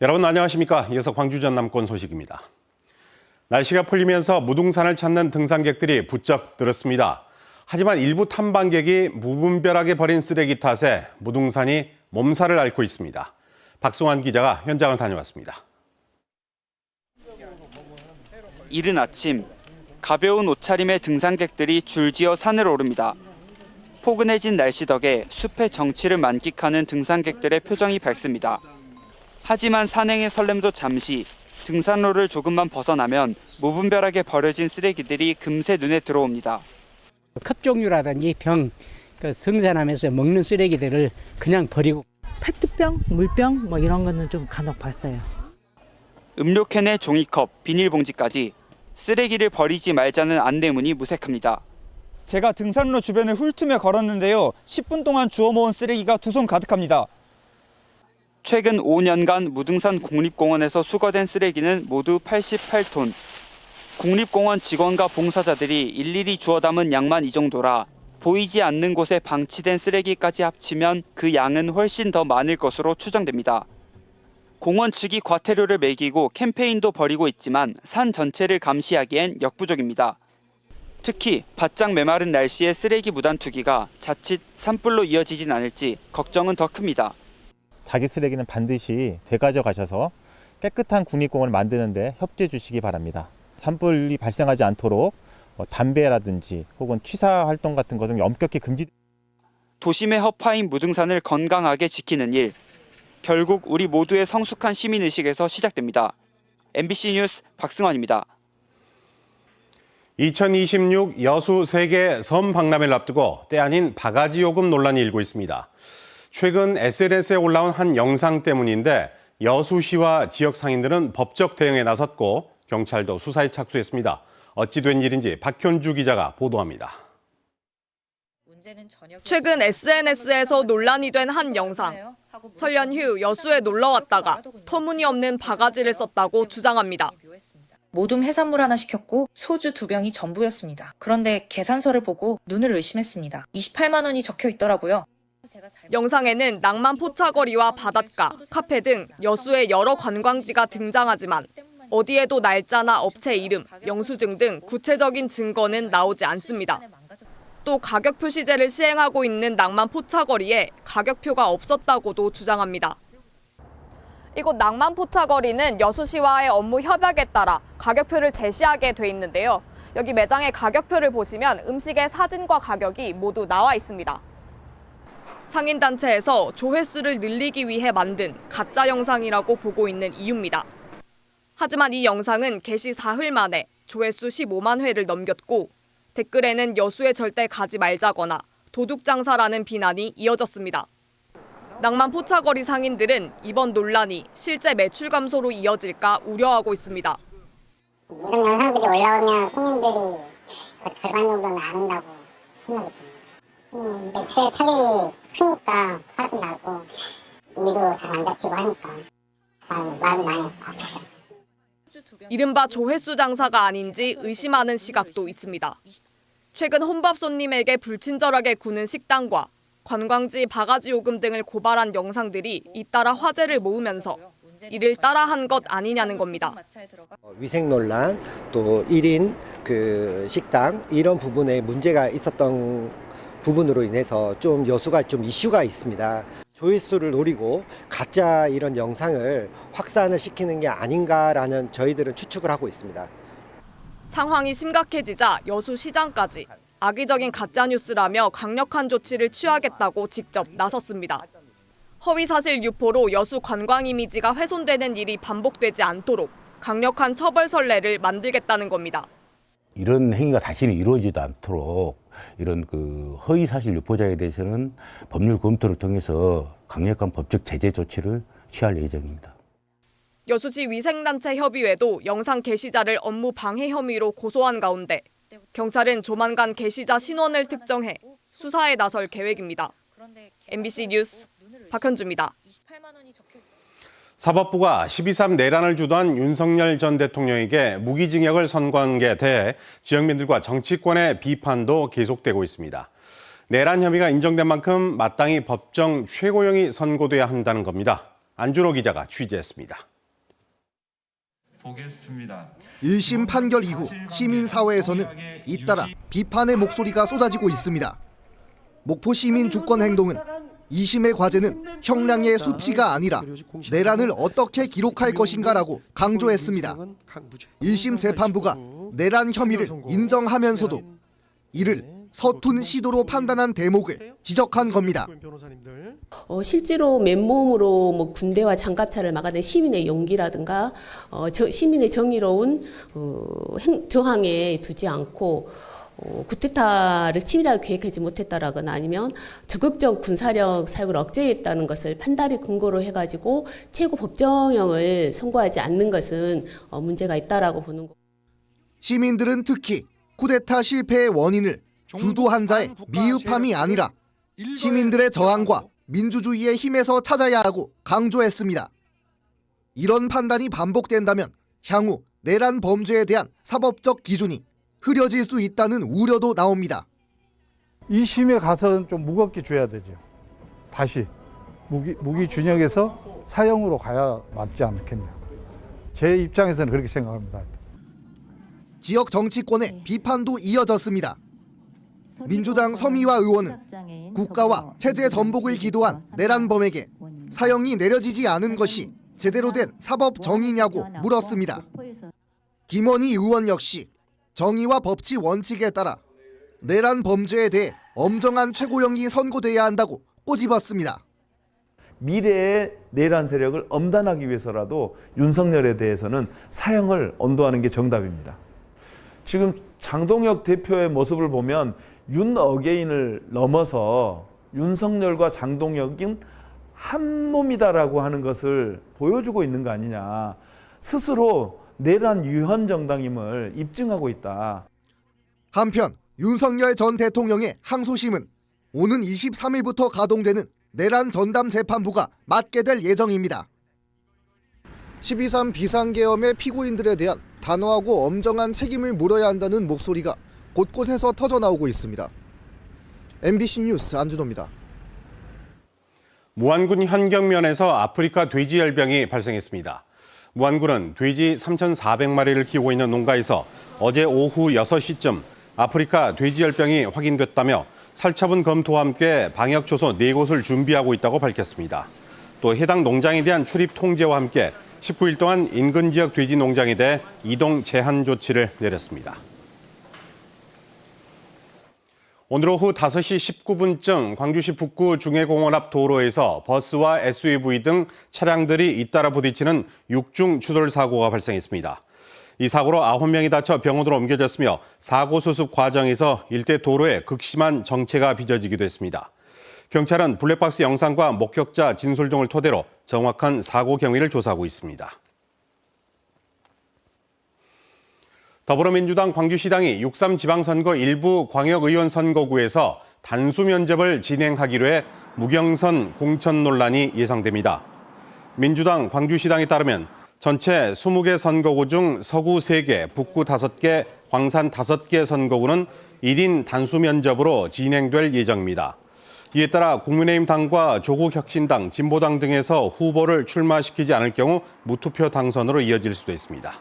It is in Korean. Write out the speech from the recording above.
여러분 안녕하십니까? 이어서 광주 전남권 소식입니다. 날씨가 풀리면서 무등산을 찾는 등산객들이 부쩍 늘었습니다. 하지만 일부 탐방객이 무분별하게 버린 쓰레기 탓에 무등산이 몸살을 앓고 있습니다. 박승환 기자가 현장을 다녀왔습니다. 이른 아침, 가벼운 옷차림의 등산객들이 줄지어 산을 오릅니다. 포근해진 날씨 덕에 숲의 정취를 만끽하는 등산객들의 표정이 밝습니다. 하지만 산행의 설렘도 잠시, 등산로를 조금만 벗어나면 무분별하게 버려진 쓰레기들이 금세 눈에 들어옵니다. 컵 종류라든지 병, 등산하면서 먹는 쓰레기들을 그냥 버리고. 페트병, 물병 뭐 이런 거는 좀 간혹 봤어요. 음료캔에 종이컵, 비닐봉지까지 쓰레기를 버리지 말자는 안내문이 무색합니다. 제가 등산로 주변을 훑으며 걸었는데요. 10분 동안 주워 모은 쓰레기가 두 손 가득합니다. 최근 5년간 무등산 국립공원에서 수거된 쓰레기는 모두 88톤. 국립공원 직원과 봉사자들이 일일이 주워 담은 양만 이 정도라 보이지 않는 곳에 방치된 쓰레기까지 합치면 그 양은 훨씬 더 많을 것으로 추정됩니다. 공원 측이 과태료를 매기고 캠페인도 벌이고 있지만 산 전체를 감시하기엔 역부족입니다. 특히 바짝 메마른 날씨에 쓰레기 무단 투기가 자칫 산불로 이어지진 않을지 걱정은 더 큽니다. 자기 쓰레기는 반드시 되가져가셔서 깨끗한 국립공원을 만드는 데 협조해 주시기 바랍니다. 산불이 발생하지 않도록 담배라든지 혹은 취사 활동 같은 것은 엄격히 금지됩니다. 도심의 허파인 무등산을 건강하게 지키는 일. 결국 우리 모두의 성숙한 시민의식에서 시작됩니다. MBC 뉴스 박승환입니다. 2026 여수 세계 섬 박람회를 앞두고 때 아닌 바가지 요금 논란이 일고 있습니다. 최근 SNS에 올라온 한 영상 때문인데 여수시와 지역 상인들은 법적 대응에 나섰고 경찰도 수사에 착수했습니다. 어찌 된 일인지 박현주 기자가 보도합니다. 최근 SNS에서 논란이 된 한 영상. 설 연휴 여수에 놀러 왔다가 터무니없는 바가지를 썼다고 주장합니다. 모둠 해산물 하나 시켰고 소주 2병이 전부였습니다. 그런데 계산서를 보고 눈을 의심했습니다. 28만 원이 적혀 있더라고요. 영상에는 낭만 포차거리와 바닷가, 카페 등 여수의 여러 관광지가 등장하지만 어디에도 날짜나 업체 이름, 영수증 등 구체적인 증거는 나오지 않습니다. 또 가격 표시제를 시행하고 있는 낭만 포차거리에 가격표가 없었다고도 주장합니다. 이곳 낭만 포차거리는 여수시와의 업무 협약에 따라 가격표를 제시하게 돼 있는데요. 여기 매장의 가격표를 보시면 음식의 사진과 가격이 모두 나와 있습니다. 상인단체에서 조회수를 늘리기 위해 만든 가짜 영상이라고 보고 있는 이유입니다. 하지만 이 영상은 게시 사흘 만에 조회수 15만 회를 넘겼고 댓글에는 여수에 절대 가지 말자거나 도둑장사라는 비난이 이어졌습니다. 낭만 포차거리 상인들은 이번 논란이 실제 매출 감소로 이어질까 우려하고 있습니다. 이런 영상들이 올라오면 손님들이 절반 정도는 안 온다고 생각이 듭니다. 매출에 타격이 크니까 화도 나고 일도 잘 안 잡히고 하니까 마음이 많이 아프죠. 이른바 조회수 장사가 아닌지 의심하는 시각도 있습니다. 최근 혼밥 손님에게 불친절하게 구는 식당과 관광지 바가지 요금 등을 고발한 영상들이 잇따라 화제를 모으면서 이를 따라한 것 아니냐는 겁니다. 위생 논란, 또 1인 식당 이런 부분에 문제가 있었던 부분으로 인해서 좀 여수가 좀 이슈가 있습니다. 조회수를 노리고 가짜 이런 영상을 확산을 시키는 게 아닌가라는 저희들은 추측을 하고 있습니다. 상황이 심각해지자 여수시장까지 악의적인 가짜뉴스라며 강력한 조치를 취하겠다고 직접 나섰습니다. 허위사실 유포로 여수 관광 이미지가 훼손되는 일이 반복되지 않도록 강력한 처벌 선례를 만들겠다는 겁니다. 이런 행위가 다시는 이루어지지 않도록 이런 허위 사실 유포자에 대해서는 법률 검토를 통해서 강력한 법적 제재 조치를 취할 예정입니다. 여수시 위생단체 협의회도 영상 게시자를 업무 방해 혐의로 고소한 가운데 경찰은 조만간 게시자 신원을 특정해 수사에 나설 계획입니다. MBC 뉴스 박현주입니다. 사법부가 12.3 내란을 주도한 윤석열 전 대통령에게 무기징역을 선고한 게 대해 지역민들과 정치권의 비판도 계속되고 있습니다. 내란 혐의가 인정된 만큼 마땅히 법정 최고형이 선고돼야 한다는 겁니다. 안준호 기자가 취재했습니다. 1심 판결 이후 시민사회에서는 잇따라 비판의 목소리가 쏟아지고 있습니다. 목포 시민 주권 행동은 2심의 과제는 형량의 수치가 아니라 내란을 어떻게 기록할 것인가라고 강조했습니다. 1심 재판부가 내란 혐의를 인정하면서도 이를 서툰 시도로 판단한 대목을 지적한 겁니다. 실제로 맨몸으로 뭐 군대와 장갑차를 막아낸 시민의 용기라든가 시민의 정의로운 저항에 두지 않고 쿠데타를 치밀하게 계획하지 못했다라거나 아니면 적극적 군사력 사용을 억제했다는 것을 판단을 근거로 해가지고 최고 법정형을 선고하지 않는 것은 문제가 있다라고 보는 거. 시민들은 특히 쿠데타 실패의 원인을 주도한 자의 미흡함이 아니라 시민들의 저항과 민주주의의 힘에서 찾아야 하고 강조했습니다. 이런 판단이 반복된다면 향후 내란 범죄에 대한 사법적 기준이 흐려질 수 있다는 우려도 나옵니다. 2심에 가서는 좀 무겁게 줘야 되죠. 다시 무기 준역에서 사형으로 가야 맞지 않겠냐. 제 입장에서는 그렇게 생각합니다. 지역 정치권의 비판도 이어졌습니다. 민주당 서미화 의원은 국가와 체제 전복을 기도한 내란범에게 사형이 내려지지 않은 것이 제대로 된 사법 정의냐고 물었습니다. 김원희 의원 역시 정의와 법치 원칙에 따라 내란 범죄에 대해 엄정한 최고형이 선고돼야 한다고 꼬집었습니다. 미래의 내란 세력을 엄단하기 위해서라도 윤석열에 대해서는 사형을 언도하는 게 정답입니다. 지금 장동혁 대표의 모습을 보면 윤 어게인을 넘어서 윤석열과 장동혁은 한 몸이다라고 하는 것을 보여주고 있는 거 아니냐. 스스로 내란 유현 정당임을 입증하고 있다. 한편 윤석열 전 대통령의 항소심은 오는 23일부터 가동되는 내란 전담 재판부가 맡게 될 예정입니다. 12.3 비상계엄의 피고인들에 대한 단호하고 엄정한 책임을 물어야 한다는 목소리가 곳곳에서 터져나오고 있습니다. MBC 뉴스 안준호입니다. 무안군 현경면에서 아프리카 돼지열병이 발생했습니다. 무안군은 돼지 3,400마리를 키우고 있는 농가에서 어제 오후 6시쯤 아프리카 돼지열병이 확인됐다며 살처분 검토와 함께 방역 초소 4곳을 준비하고 있다고 밝혔습니다. 또 해당 농장에 대한 출입 통제와 함께 19일 동안 인근 지역 돼지 농장에 대해 이동 제한 조치를 내렸습니다. 오늘 오후 5시 19분쯤 광주시 북구 중해공원 앞 도로에서 버스와 SUV 등 차량들이 잇따라 부딪히는 6중 추돌 사고가 발생했습니다. 이 사고로 9명이 다쳐 병원으로 옮겨졌으며 사고 수습 과정에서 일대 도로에 극심한 정체가 빚어지기도 했습니다. 경찰은 블랙박스 영상과 목격자 진술 등을 토대로 정확한 사고 경위를 조사하고 있습니다. 더불어민주당 광주시당이 6.3 지방선거 일부 광역의원 선거구에서 단수 면접을 진행하기로 해 무경선 공천 논란이 예상됩니다. 민주당 광주시당에 따르면 전체 20개 선거구 중 서구 3개, 북구 5개, 광산 5개 선거구는 1인 단수 면접으로 진행될 예정입니다. 이에 따라 국민의힘 당과 조국혁신당, 진보당 등에서 후보를 출마시키지 않을 경우 무투표 당선으로 이어질 수도 있습니다.